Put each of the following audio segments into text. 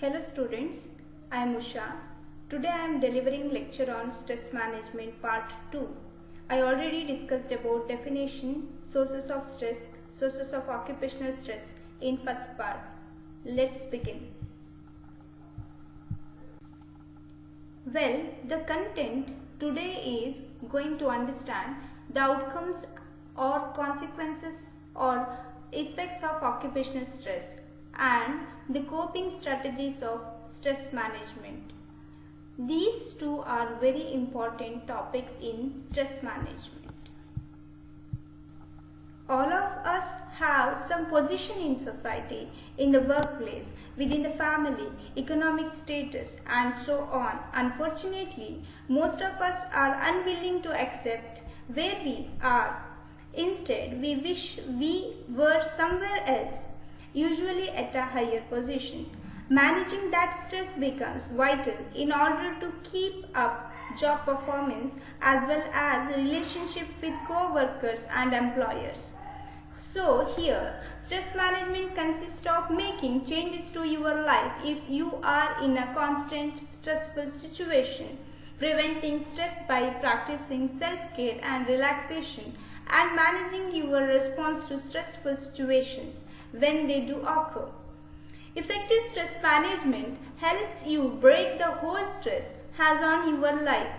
Hello students, I am Usha. Today I am delivering lecture on stress management part 2. I already discussed about definition, sources of stress, sources of occupational stress in first part. Let's begin. Well, the content today is going to understand the outcomes or consequences or effects of occupational stress and the coping strategies of stress management. These two are very important topics in stress management. All of us have some position in society, in the workplace, within the family, economic status, and so on. Unfortunately, most of us are unwilling to accept where we are. Instead, we wish we were somewhere else, usually at a higher position. Managing that stress becomes vital in order to keep up job performance as well as relationship with co-workers and employers. So here, stress management consists of making changes to your life if you are in a constant stressful situation, preventing stress by practicing self-care and relaxation, and managing your response to stressful situations when they do occur. Effective stress management helps you break the whole stress has on your life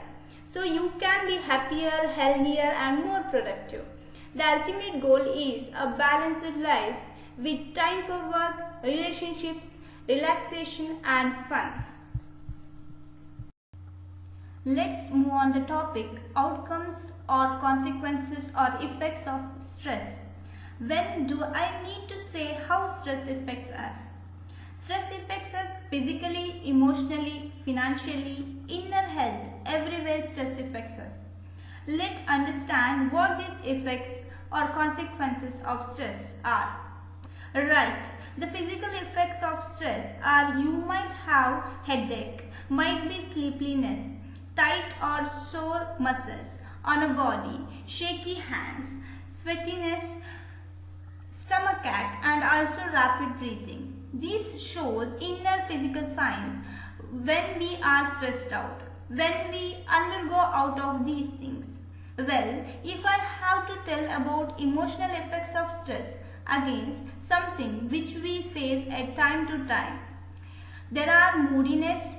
so you can be happier, healthier and more productive. The ultimate goal is a balanced life with time for work, relationships, relaxation and fun. Let's move on the topic outcomes or consequences or effects of stress. When do I need to say how stress affects us? Stress affects us physically, emotionally, financially, inner health, everywhere stress affects us. Let's understand what these effects or consequences of stress are. Right, the physical effects of stress are you might have headache, might be sleepiness, tight or sore muscles on a body, shaky hands, sweatiness, stomachache and also rapid breathing. This shows inner physical signs when we are stressed out, when we undergo out of these things. Well, if I have to tell about emotional effects of stress against something which we face at time to time, there are moodiness.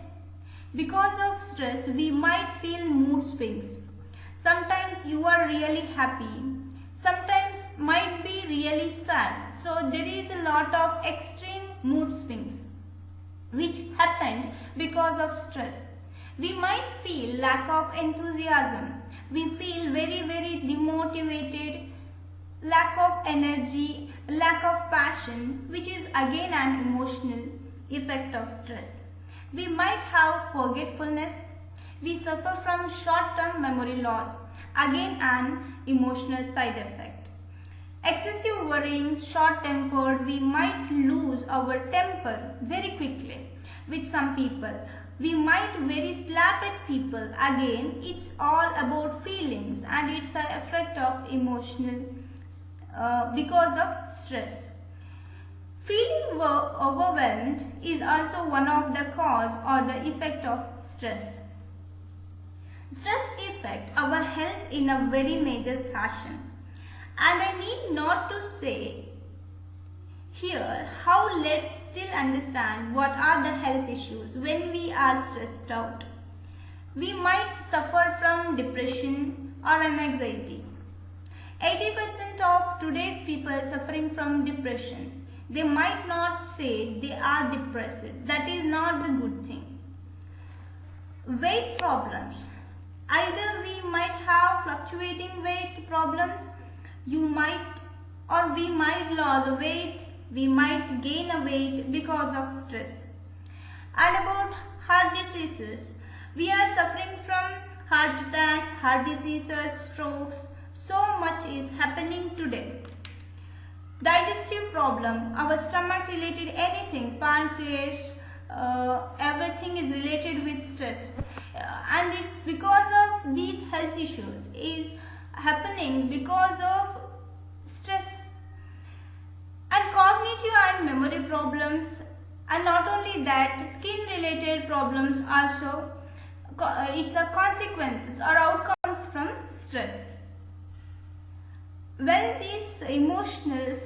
Because of stress, we might feel mood swings. Sometimes you are really happy, sometimes might be really sad. So there is a lot of extreme mood swings which happened because of stress. We might feel lack of enthusiasm. We feel very demotivated, lack of energy, lack of passion, which is again an emotional effect of stress. We might have forgetfulness. We suffer from short-term memory loss, again an emotional side effect. Excessive worrying, short-tempered, we might lose our temper very quickly with some people. We might very slap at people. Again, it's all about feelings and it's an effect of emotional because of stress. Feeling overwhelmed is also one of the cause or the effect of stress. Stress affects our health in a very major fashion. And I need not to say here how let's still understand what are the health issues when we are stressed out. We might suffer from depression or an anxiety. 80% of today's people suffering from depression. They might not say they are depressed. That is not the good thing. Weight problems. Either we might have fluctuating weight problems, you might or we might lose weight, we might gain a weight because of stress. And about heart diseases, we are suffering from heart attacks, heart diseases, strokes. So much is happening today. Digestive problem, our stomach related anything, pancreas, everything is related with stress. And it's because of these health issues is happening because of stress. And cognitive and memory problems And not only that, skin related problems also, it's a consequences or outcomes from stress. When these emotional,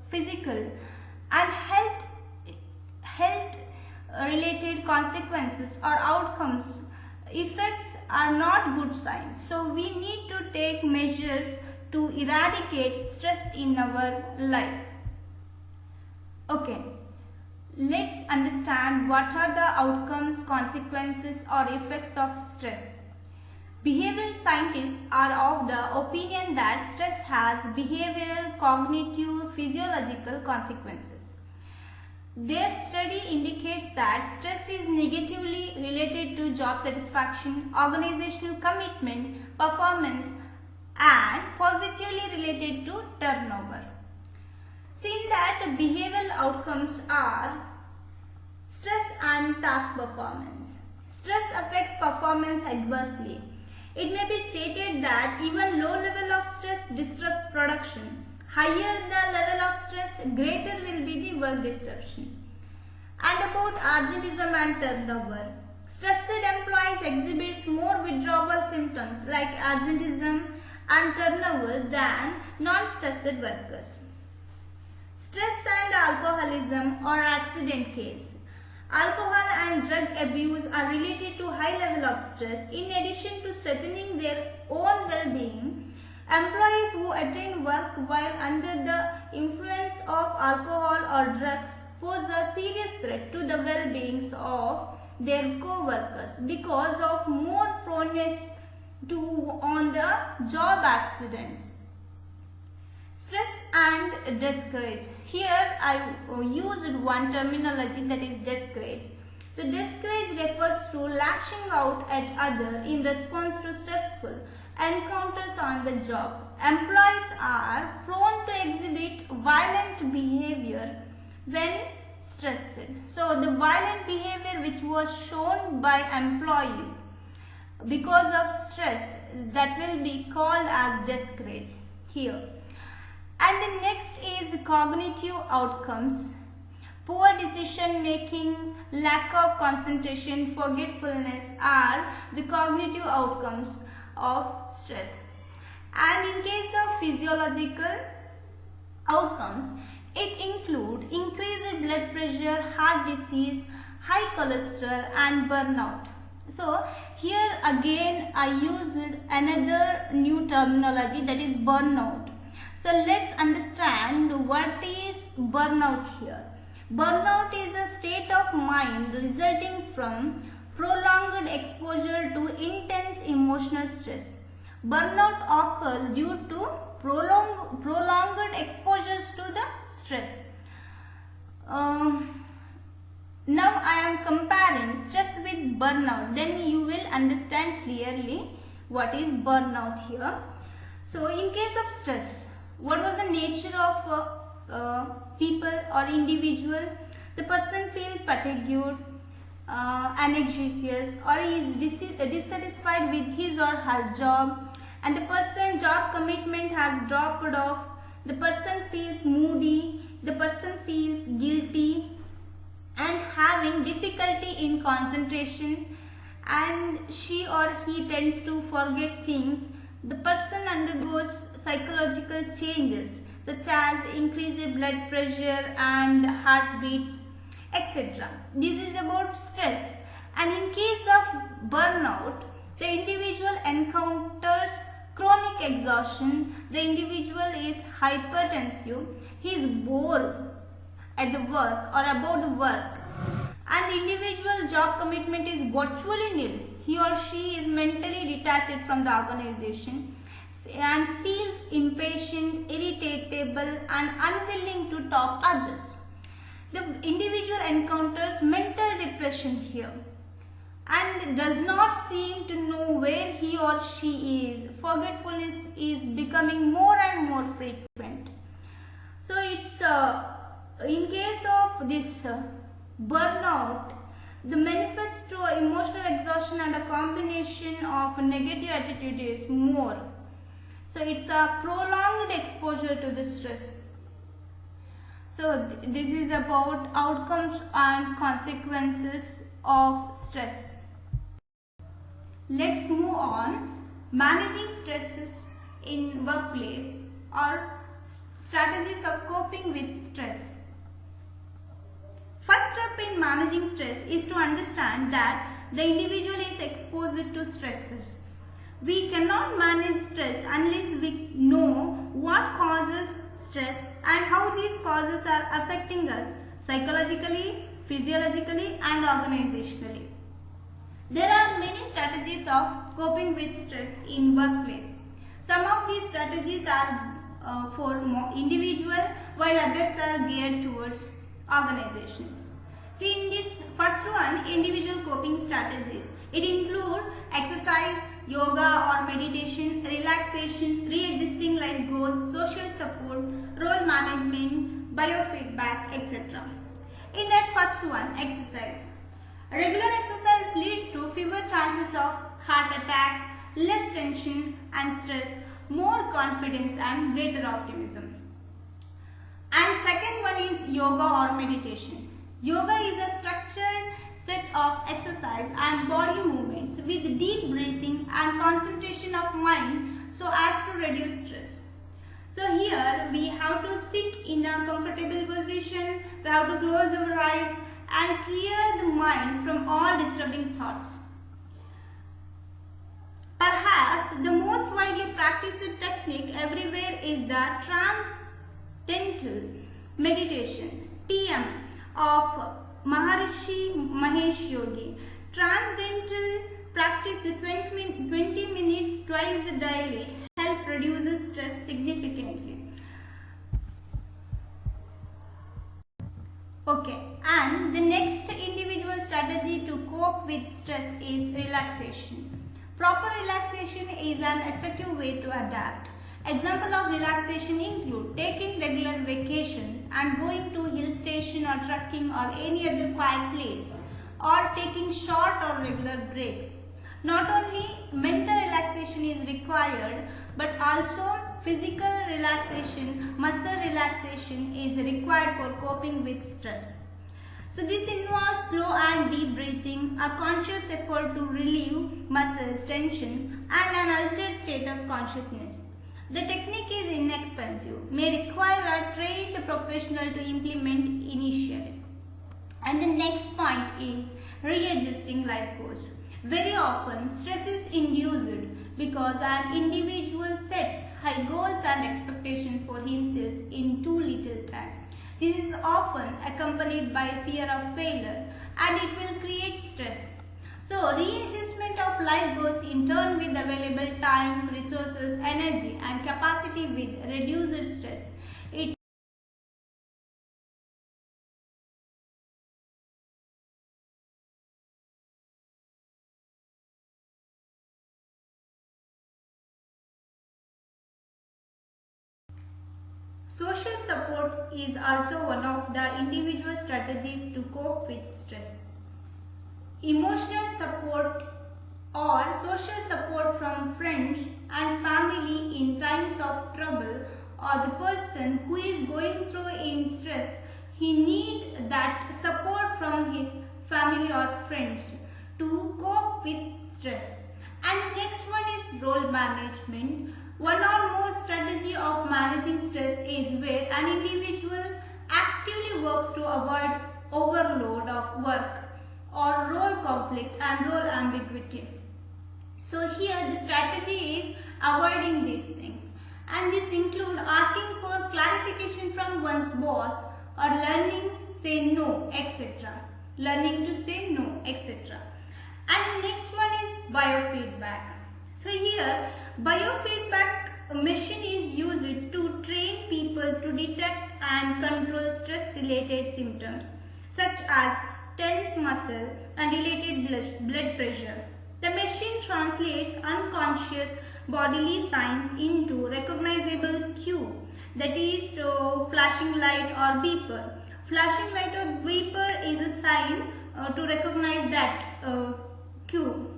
physical and health related consequences or outcomes, effects are not good signs. So we need to take measures to eradicate stress in our life. Okay, let's understand what are the outcomes, consequences or effects of stress. Behavioral scientists are of the opinion that stress has behavioral, cognitive, physiological consequences. Their study indicates that stress is negatively related to job satisfaction, organizational commitment, performance, and positively related to turnover. Seen that behavioral outcomes are stress and task performance. Stress affects performance adversely. It may be stated that even low level of stress disrupts production. Higher the level of stress, greater will be the work disruption. And about absenteeism and turnover. Stressed employees exhibits more withdrawal symptoms like absenteeism and turnover than non-stressed workers. Stress and alcoholism or accident case. Alcohol and drug abuse are related to high level of stress. In addition to threatening their own well-being, employees who attend work while under the influence of alcohol or drugs pose a serious threat to the well-being of their co-workers because of more proneness to on the job accidents. Stress and discourage. Here I used one terminology, that is discourage. So discourage refers to lashing out at other in response to stressful encounters on the job. Employees are prone to exhibit violent behavior when stressed. So the violent behavior which was shown by employees because of stress, that will be called as discourage here. And the next is cognitive outcomes. Poor decision making, lack of concentration, forgetfulness are the cognitive outcomes of stress. And in case of physiological outcomes, it include increased blood pressure, heart disease, high cholesterol and burnout. So here again I used another new terminology, that is burnout. So let's understand what is burnout here. Burnout is a state of mind resulting from prolonged exposure to intense emotional stress. Burnout occurs due to prolonged exposures to the stress. Now I am comparing stress with burnout. Then you will understand clearly what is burnout here. So in case of stress, what was the nature of people or individual? The person feels fatigued, anxious, or is dissatisfied with his or her job, and the person job commitment has dropped off. The person feels moody, the person feels guilty and having difficulty in concentration, and she or he tends to forget things. The person undergoes psychological changes such as increased blood pressure and heartbeats, etc. This is about stress. And in case of burnout, the individual encounters chronic exhaustion, the individual is hypertensive, he is bored at the work or about the work, and the individual job commitment is virtually nil. He or she is mentally detached from the organization and feels impatient, irritable and unwilling to talk others. The individual encounters mental depression here and does not seem to know where he or she is. Forgetfulness is becoming more and more frequent. So it's in case of this burnout, the manifesto emotional exhaustion and a combination of negative attitude is more. So it's a prolonged exposure to the stress. So this is about outcomes and consequences of stress. Let's move on. Managing stresses in workplace or strategies of coping with stress. First step in managing stress is to understand that the individual is exposed to stressors. We cannot manage stress unless we know what causes stress and how these causes are affecting us psychologically, physiologically and organizationally. There are many strategies of coping with stress in workplace. Some of these strategies are for individual while others are geared towards organizations. See, in this first one, individual coping strategies. It includes exercise, yoga or meditation, relaxation, readjusting life goals, social support, role management, biofeedback, etc. In that first one, exercise. Regular exercise leads to fewer chances of heart attacks, less tension and stress, more confidence and greater optimism. And second one is yoga or meditation. Yoga is a structured set of exercise and body movements with deep breathing and concentration of mind so as to reduce stress. So here we have to sit in a comfortable position, we have to close our eyes and clear the mind from all disturbing thoughts. Perhaps the most widely practiced technique everywhere is the Transcendental Meditation (TM) of Maharishi Mahesh Yogi. Transcendental practice 20 minutes twice daily help reduce stress significantly. Okay, and the next individual strategy to cope with stress is relaxation. Proper relaxation is an effective way to adapt. Examples of relaxation include taking regular vacations and going to hill station or trekking or any other quiet place, or taking short or regular breaks. Not only mental relaxation is required, but also physical relaxation, muscle relaxation is required for coping with stress. So this involves slow and deep breathing, a conscious effort to relieve muscles tension and an altered state of consciousness. The technique is inexpensive, may require a trained professional to implement initially. And the next point is readjusting life goals. Very often stress is induced because an individual sets high goals and expectations for himself in too little time. This is often accompanied by fear of failure and it will create stress. So, readjustment of life goals in turn with available time, resources, energy and capacity with reduced stress. Social support is also one of the individual strategies to cope with stress. Emotional support or social support from friends and family in times of trouble, or the person who is going through in stress, he needs that support from his family or friends to cope with stress. And the next one is role management. One or more strategy of managing stress is where an individual actively works to avoid overload of work or role conflict and role ambiguity. So here the strategy is avoiding these things, and this include asking for clarification from one's boss or learning say no, etc. Learning to say no, etc. And the next one is biofeedback. So here biofeedback machine is used to train people to detect and control stress related symptoms such as tense muscle and related blood pressure. The machine translates unconscious bodily signs into recognizable cue, that is flashing light or beeper. Flashing light or beeper is a sign to recognize that cue.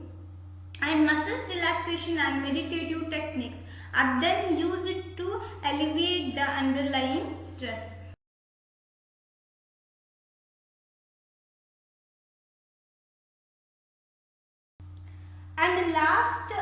And muscles relaxation and meditative techniques are then used to alleviate the underlying stress. And the last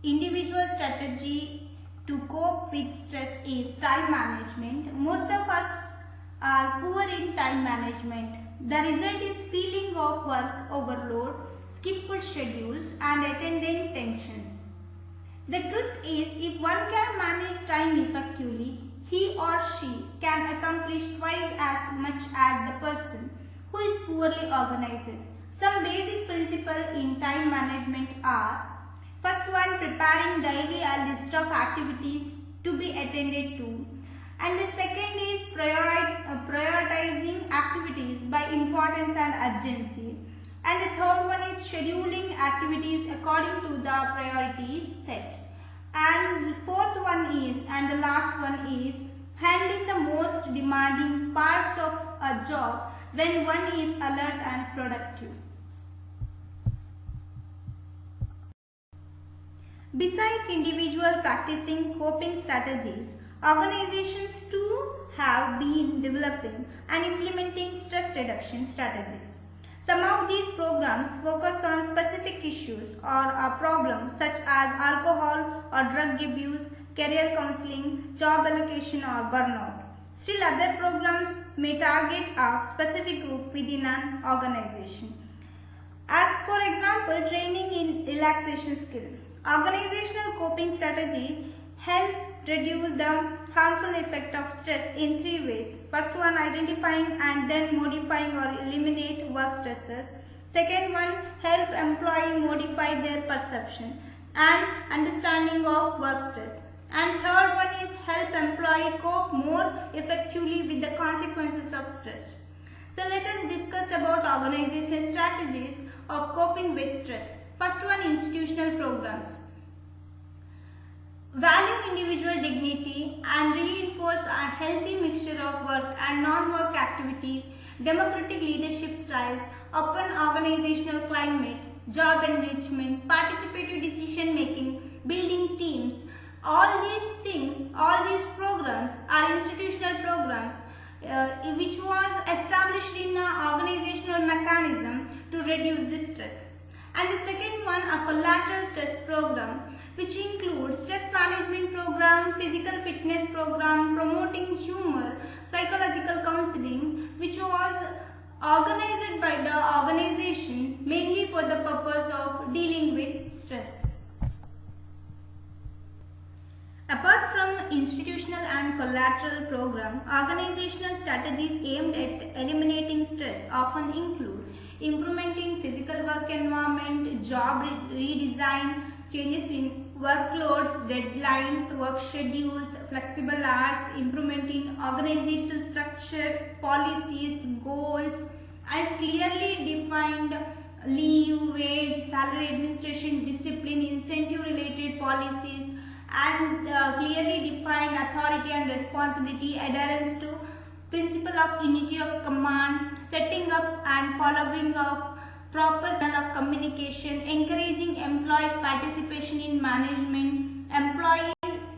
individual strategy to cope with stress is time management. Most of us are poor in time management. The result is feeling of work overload, skipped schedules and attendant tensions. The truth is, if one can manage time effectively, he or she can accomplish twice as much as the person who is poorly organized. Some basic principles in time management are: first one, preparing daily a list of activities to be attended to. And the second is prioritizing activities by importance and urgency. And the third one is scheduling activities according to the priorities set. And the fourth one is, and the last one is, handling the most demanding parts of a job when one is alert and productive. Besides individual practicing coping strategies, organizations too have been developing and implementing stress reduction strategies. Some of these programs focus on specific issues or a problem such as alcohol or drug abuse, career counseling, job allocation or burnout. Still, other programs may target a specific group within an organization. As for example, training in relaxation skill. Organizational coping strategy help reduce the harmful effect of stress in three ways. First one, identifying and then modifying or eliminate work stressors. Second one, help employee modify their perception and understanding of work stress. And third one is help employee cope more effectively with the consequences of stress. So let us discuss about organizational strategies of coping with stress. First one, institutional programs. Value individual dignity and reinforce a healthy mixture of work and non-work activities, democratic leadership styles, open organizational climate, job enrichment, participative decision making, building teams. All these things, all these programs are institutional programs which was established in an organizational mechanism to reduce this stress. And the second one, a collateral stress program, which includes stress management program, physical fitness program, promoting humor, psychological counseling, which was organized by the organization mainly for the purpose of dealing with stress. Apart from institutional and collateral program, organizational strategies aimed at eliminating stress often include implementing physical work environment, job redesign, changes in workloads, deadlines, work schedules, flexible hours, implementing organizational structure, policies, goals, and clearly defined leave, wage, salary administration, discipline, incentive related policies, and clearly defined authority and responsibility, adherence to principle of unity of command, setting up and following of proper channel of communication, encouraging employees' participation in management, employee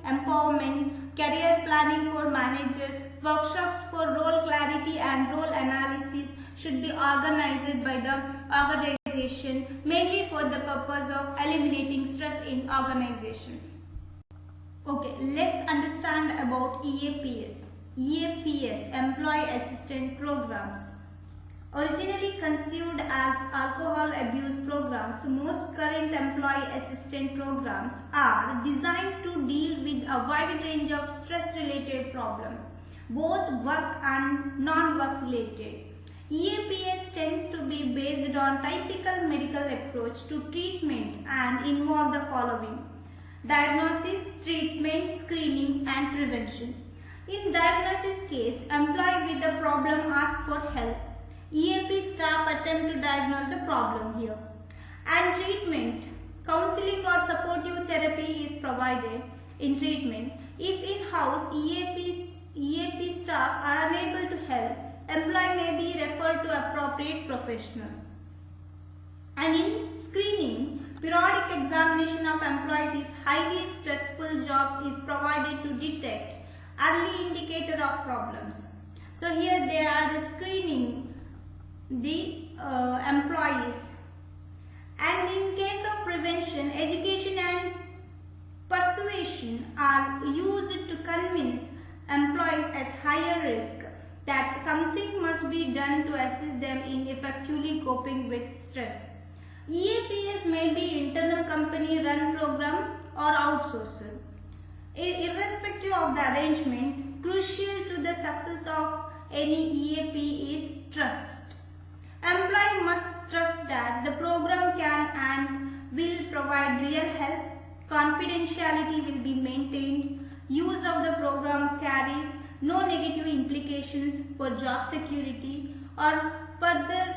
empowerment, career planning for managers, workshops for role clarity and role analysis should be organized by the organization mainly for the purpose of eliminating stress in organization. Okay, let's understand about EAPS. EAPS, Employee Assistance Programs. Originally conceived as alcohol abuse programs, most current employee assistance programs are designed to deal with a wide range of stress-related problems, both work and non-work related. EAPS tends to be based on typical medical approach to treatment and involve the following: diagnosis, treatment, screening and prevention. In diagnosis case, employee with the problem asks for help. EAP staff attempt to diagnose the problem here. And treatment, counseling or supportive therapy is provided in treatment. If in-house EAP staff are unable to help, employee may be referred to appropriate professionals. And in screening, periodic examination of employees is highly stressful jobs is provided to detect early indicator of problems. So here they are screening the employees, and in case of done to assist them in effectively coping with stress. EAPS may be internal company run program or outsourced. Irrespective of the arrangement, crucial to the success of any EAP is trust. Employee must trust that the program can and will provide real help, confidentiality will be maintained, use of the program carries no negative implications for job security or further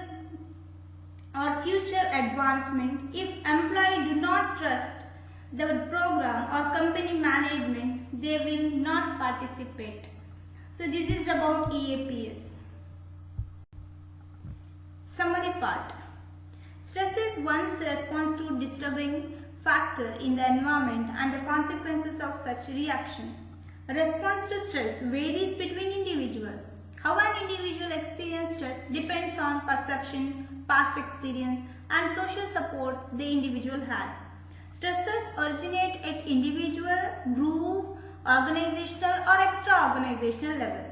or future advancement. If employee do not trust the program or company management, they will not participate. So this is about EAPS. Summary part. Stress is one's response to disturbing factor in the environment and the consequences of such reaction. Response to stress varies between individuals. How an individual experiences stress depends on perception, past experience, and social support the individual has. Stressors originate at individual, group, organizational or extra-organizational level.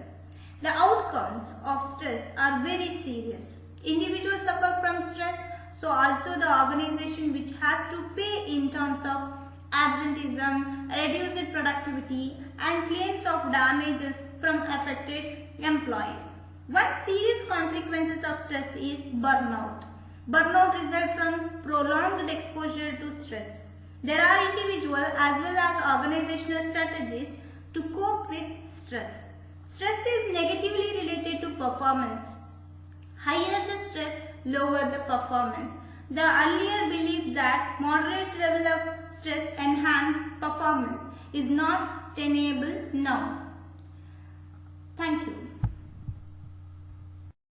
The outcomes of stress are very serious. Individuals suffer from stress, so also the organization which has to pay in terms of absenteeism, reduced productivity and claims of damages from affected employees. One serious consequences of stress is burnout. Burnout results from prolonged exposure to stress. There are individual as well as organizational strategies to cope with stress. Stress is negatively related to performance. Higher the stress, lower the performance. The earlier belief that moderate level of stress enhance performance is not tenable now. Thank you.